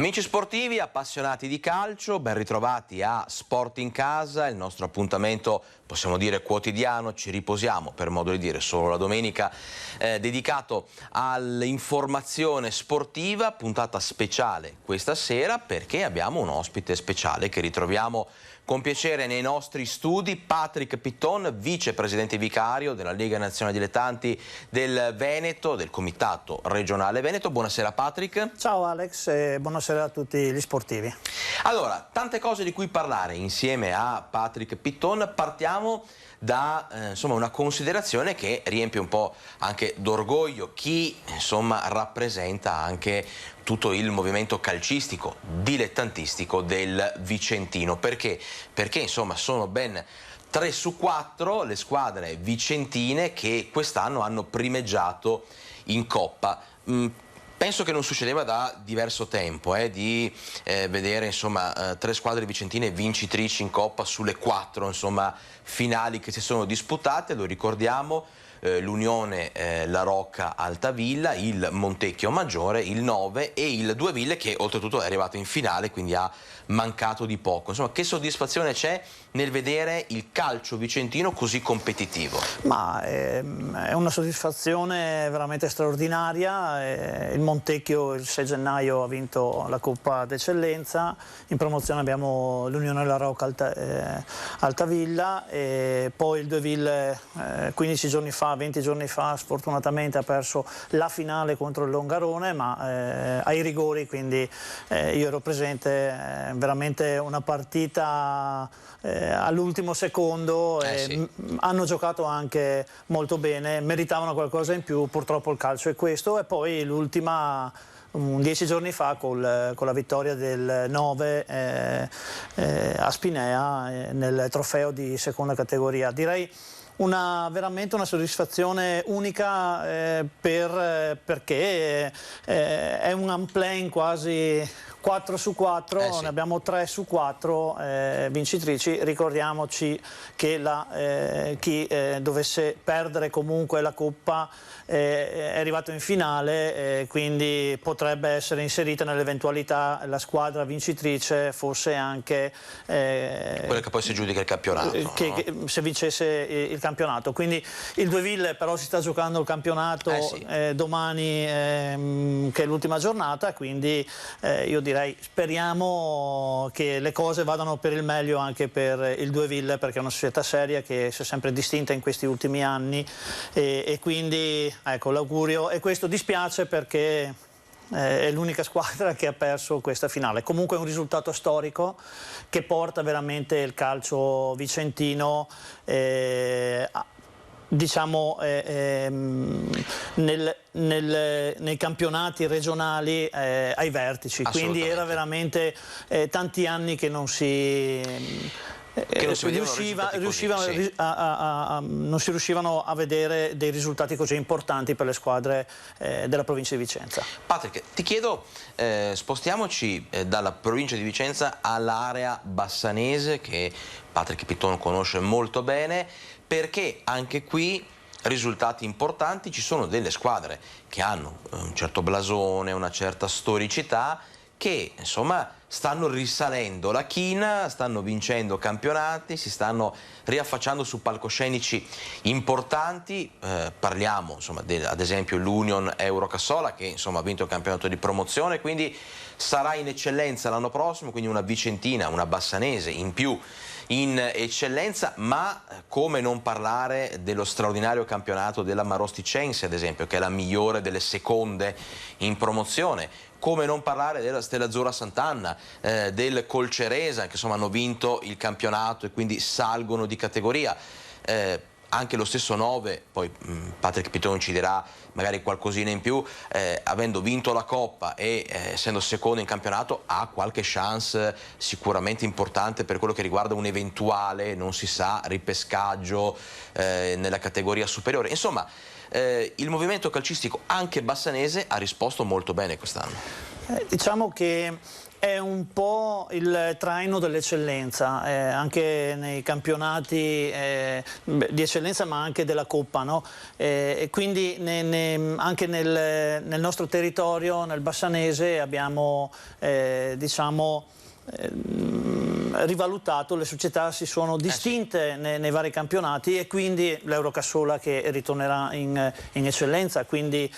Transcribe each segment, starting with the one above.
Amici sportivi, appassionati di calcio, ben ritrovati a Sport in Casa, il nostro appuntamento, possiamo dire quotidiano, ci riposiamo per modo di dire solo la domenica, dedicato all'informazione sportiva, puntata speciale questa sera perché abbiamo un ospite speciale che ritroviamo con piacere nei nostri studi, Patrick Pitton, vicepresidente vicario della Lega Nazionale Dilettanti del Veneto, del Comitato Regionale Veneto. Buonasera Patrick. Ciao Alex e buonasera a tutti gli sportivi. Allora, tante cose di cui parlare insieme a Patrick Pitton. Partiamo da insomma, una considerazione che riempie un po' anche d'orgoglio chi insomma, rappresenta anche tutto il movimento calcistico, dilettantistico del Vicentino. Perché? Perché insomma sono ben 3 su 4 le squadre vicentine che quest'anno hanno primeggiato in Coppa. Penso che non succedeva da diverso tempo di vedere insomma 3 squadre vicentine vincitrici in Coppa sulle 4 insomma, finali che si sono disputate. Lo ricordiamo, l'Unione La Rocca Altavilla, il Montecchio Maggiore, il 9 e il Dueville che oltretutto è arrivato in finale, quindi ha mancato di poco. Insomma, che soddisfazione c'è nel vedere il calcio vicentino così competitivo? Ma è una soddisfazione veramente straordinaria. Il Montecchio il 6 gennaio ha vinto la Coppa d'Eccellenza, in promozione abbiamo l'Unione La Rocca Altavilla e poi il Dueville 15 giorni fa, 20 giorni fa sfortunatamente ha perso la finale contro il Longarone, ma ai rigori, quindi io ero presente, veramente una partita all'ultimo secondo, sì. hanno giocato anche molto bene, meritavano qualcosa in più, purtroppo il calcio è questo. E poi l'ultima 10 giorni fa con la vittoria del 9 a Spinea nel trofeo di seconda categoria. Direi veramente una soddisfazione unica perché è un unplaying quasi 4 su 4, sì. Ne abbiamo 3 su 4 vincitrici. Ricordiamoci che chi dovesse perdere comunque la Coppa è arrivato in finale, quindi potrebbe essere inserita nell'eventualità la squadra vincitrice fosse anche quella che poi si giudica il campionato, se vincesse il campionato. Quindi il Dueville però si sta giocando il campionato sì. domani, che è l'ultima giornata, quindi io direi speriamo che le cose vadano per il meglio anche per il Dueville, perché è una società seria che si è sempre distinta in questi ultimi anni e quindi ecco l'augurio. E questo dispiace perché è l'unica squadra che ha perso questa finale. Comunque è un risultato storico che porta veramente il calcio vicentino diciamo nei campionati regionali ai vertici, quindi era veramente tanti anni che non si non si riuscivano a vedere dei risultati così importanti per le squadre della provincia di Vicenza. Patrick, ti chiedo, spostiamoci dalla provincia di Vicenza all'area bassanese che Patrick Pitton conosce molto bene, perché anche qui risultati importanti. Ci sono delle squadre che hanno un certo blasone, una certa storicità, che insomma stanno risalendo la china, stanno vincendo campionati, si stanno riaffacciando su palcoscenici importanti. Parliamo insomma ad esempio l'Union Eurocassola che insomma ha vinto il campionato di promozione, quindi sarà in eccellenza l'anno prossimo, quindi una vicentina, una bassanese in più in eccellenza. Ma come non parlare dello straordinario campionato della Marosticense ad esempio, che è la migliore delle seconde in promozione. Come non parlare della Stella Azzurra Sant'Anna, del Colceresa, che insomma hanno vinto il campionato e quindi salgono di categoria. Anche lo stesso 9, poi Patrick Pitton ci dirà magari qualcosina in più, avendo vinto la Coppa e essendo secondo in campionato, ha qualche chance sicuramente importante per quello che riguarda un eventuale, non si sa, ripescaggio nella categoria superiore. Insomma, il movimento calcistico anche bassanese ha risposto molto bene quest'anno. Diciamo che è un po' il traino dell'eccellenza, anche nei campionati di eccellenza, ma anche della Coppa, no? E quindi anche nel nostro territorio, nel Bassanese, abbiamo diciamo rivalutato, le società si sono distinte nei vari campionati, e quindi l'Eurocassola che ritornerà in eccellenza, quindi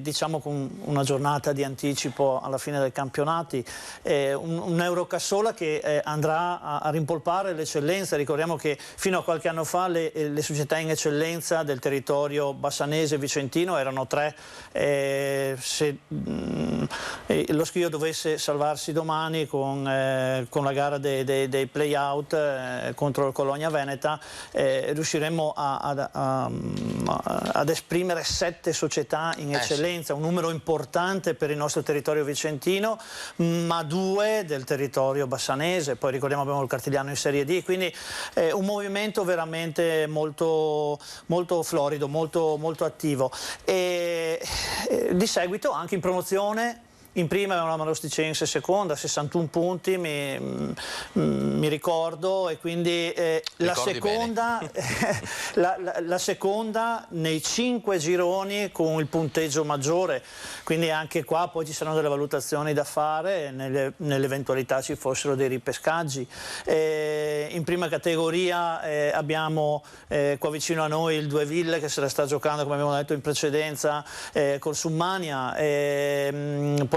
diciamo con una giornata di anticipo alla fine dei campionati, un Eurocassola che andrà a rimpolpare l'eccellenza. Ricordiamo che fino a qualche anno fa le società in eccellenza del territorio bassanese e vicentino erano 3, se lo Schio dovesse salvarsi domani con la gara dei play-out contro il Colonia Veneta, riusciremo ad esprimere 7 società in eccellenza, un numero importante per il nostro territorio vicentino, ma 2 del territorio bassanese. Poi ricordiamo abbiamo il Cartigliano in Serie D, quindi un movimento veramente molto, molto florido, molto attivo. E di seguito anche in promozione. In prima avevamo la Marostichense, seconda, 61 punti mi ricordo, e quindi la seconda nei 5 gironi con il punteggio maggiore, quindi anche qua poi ci saranno delle valutazioni da fare nell'eventualità ci fossero dei ripescaggi. In prima categoria abbiamo qua vicino a noi il Dueville che se la sta giocando, come abbiamo detto in precedenza, col Summania.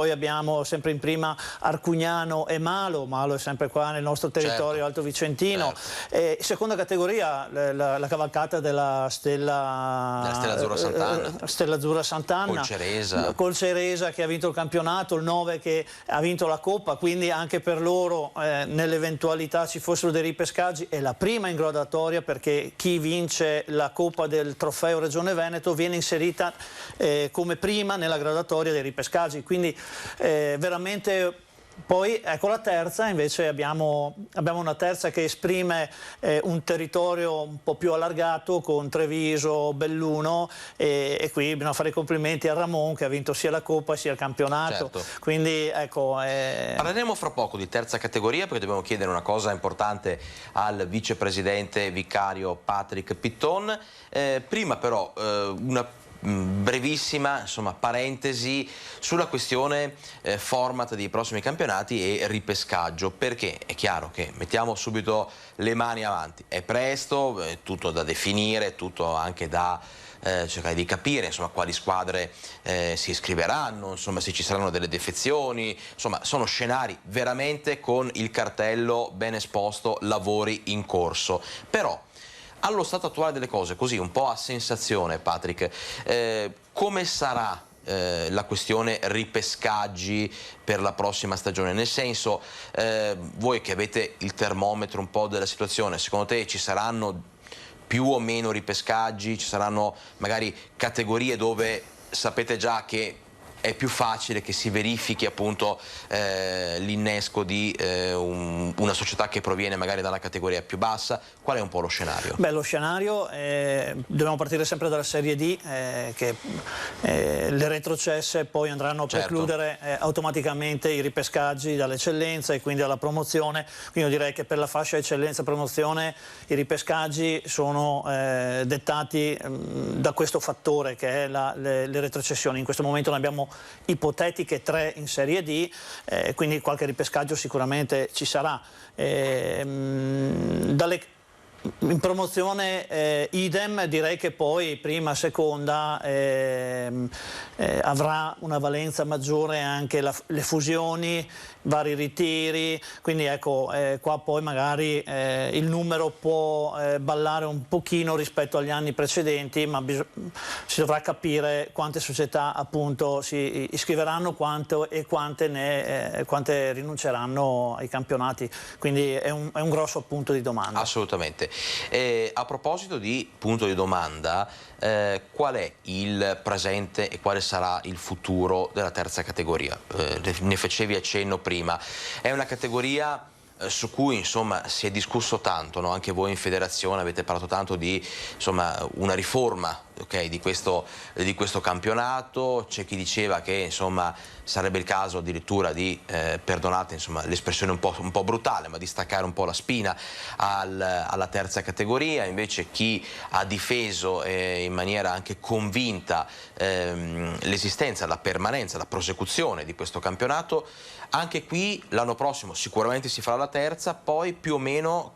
Poi abbiamo sempre in prima Arcugnano e Malo è sempre qua nel nostro territorio alto vicentino. Seconda categoria la cavalcata della Stella Azzurra Sant'Anna, col Ceresa che ha vinto il campionato, il 9 che ha vinto la Coppa, quindi anche per loro nell'eventualità ci fossero dei ripescaggi è la prima in graduatoria, perché chi vince la Coppa del Trofeo Regione Veneto viene inserita come prima nella graduatoria dei ripescaggi, quindi veramente. Poi ecco la terza, invece abbiamo una terza che esprime un territorio un po' più allargato con Treviso, Belluno, e qui bisogna fare i complimenti a Ramon che ha vinto sia la Coppa sia il campionato. Certo. Quindi ecco. Parleremo fra poco di terza categoria, perché dobbiamo chiedere una cosa importante al vicepresidente vicario Patrick Pitton. Prima però una brevissima parentesi sulla questione format dei prossimi campionati e ripescaggio, perché è chiaro che mettiamo subito le mani avanti, è presto, è tutto da definire, tutto anche da cercare di capire quali squadre si iscriveranno, se ci saranno delle defezioni, sono scenari veramente con il cartello ben esposto, lavori in corso. Però allo stato attuale delle cose, così un po' a sensazione, Patrick, come sarà la questione ripescaggi per la prossima stagione? Nel senso, voi che avete il termometro un po' della situazione, secondo te ci saranno più o meno ripescaggi? Ci saranno magari categorie dove sapete già che è più facile che si verifichi appunto l'innesco di una società che proviene magari dalla categoria più bassa? Qual è un po' lo scenario? Beh, lo scenario, dobbiamo partire sempre dalla Serie D, che le retrocesse poi andranno a precludere automaticamente i ripescaggi dall'eccellenza e quindi alla promozione. Quindi io direi che per la fascia eccellenza promozione i ripescaggi sono dettati da questo fattore che è le retrocessioni. In questo momento ne abbiamo ipotetiche 3 in Serie D, quindi qualche ripescaggio sicuramente ci sarà. In promozione idem, direi che poi prima, seconda avrà una valenza maggiore anche le fusioni, vari ritiri, quindi ecco qua poi magari il numero può ballare un pochino rispetto agli anni precedenti, ma si dovrà capire quante società appunto si iscriveranno, quante rinunceranno ai campionati, quindi è un grosso punto di domanda. Assolutamente. A proposito di punto di domanda, qual è il presente e quale sarà il futuro della terza categoria? Ne facevi accenno prima. È una categoria su cui si è discusso tanto, no? Anche voi in federazione avete parlato tanto di una riforma okay, di questo campionato. C'è chi diceva che insomma sarebbe il caso addirittura di, perdonate insomma l'espressione un po' brutale, ma di staccare un po' la spina alla terza categoria. Invece chi ha difeso in maniera anche convinta l'esistenza, la permanenza, la prosecuzione di questo campionato. Anche qui l'anno prossimo sicuramente si farà la terza, poi più o meno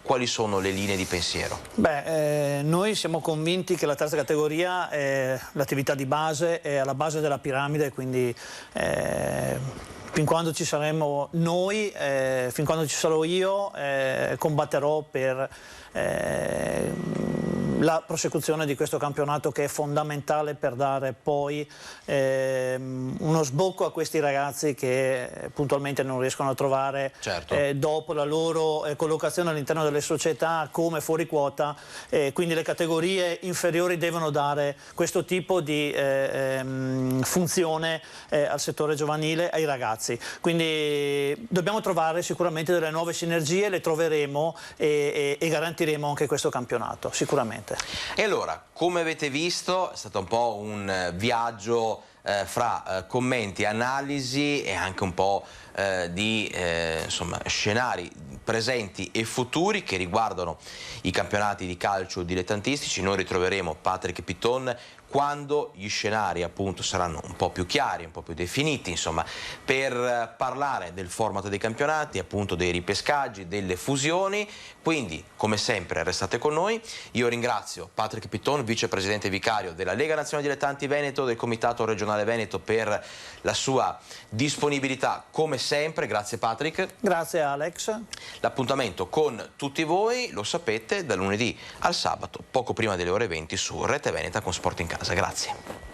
quali sono le linee di pensiero? Beh, noi siamo convinti che la terza categoria è l'attività di base, è alla base della piramide, quindi fin quando ci saremo noi, fin quando ci sarò io, combatterò per la prosecuzione di questo campionato, che è fondamentale per dare poi uno sbocco a questi ragazzi che puntualmente non riescono a trovare, certo, dopo la loro collocazione all'interno delle società come fuori quota, quindi le categorie inferiori devono dare questo tipo di funzione al settore giovanile, ai ragazzi. Quindi dobbiamo trovare sicuramente delle nuove sinergie, le troveremo e garantiremo anche questo campionato, sicuramente. E allora, come avete visto, è stato un po' un viaggio fra commenti, analisi e anche un po' di insomma, scenari presenti e futuri che riguardano i campionati di calcio dilettantistici. Noi ritroveremo Patrick Pitton quando gli scenari appunto saranno un po' più chiari, un po' più definiti, insomma, per parlare del format dei campionati, appunto dei ripescaggi, delle fusioni. Quindi, come sempre, restate con noi. Io ringrazio Patrick Pitton, vicepresidente vicario della Lega Nazionale Dilettanti Veneto, del Comitato Regionale Veneto, per la sua disponibilità come sempre. Grazie Patrick. Grazie Alex. L'appuntamento con tutti voi, lo sapete, dal lunedì al sabato, poco prima delle ore 20 su Rete Veneta con Sport in Casa. Grazie.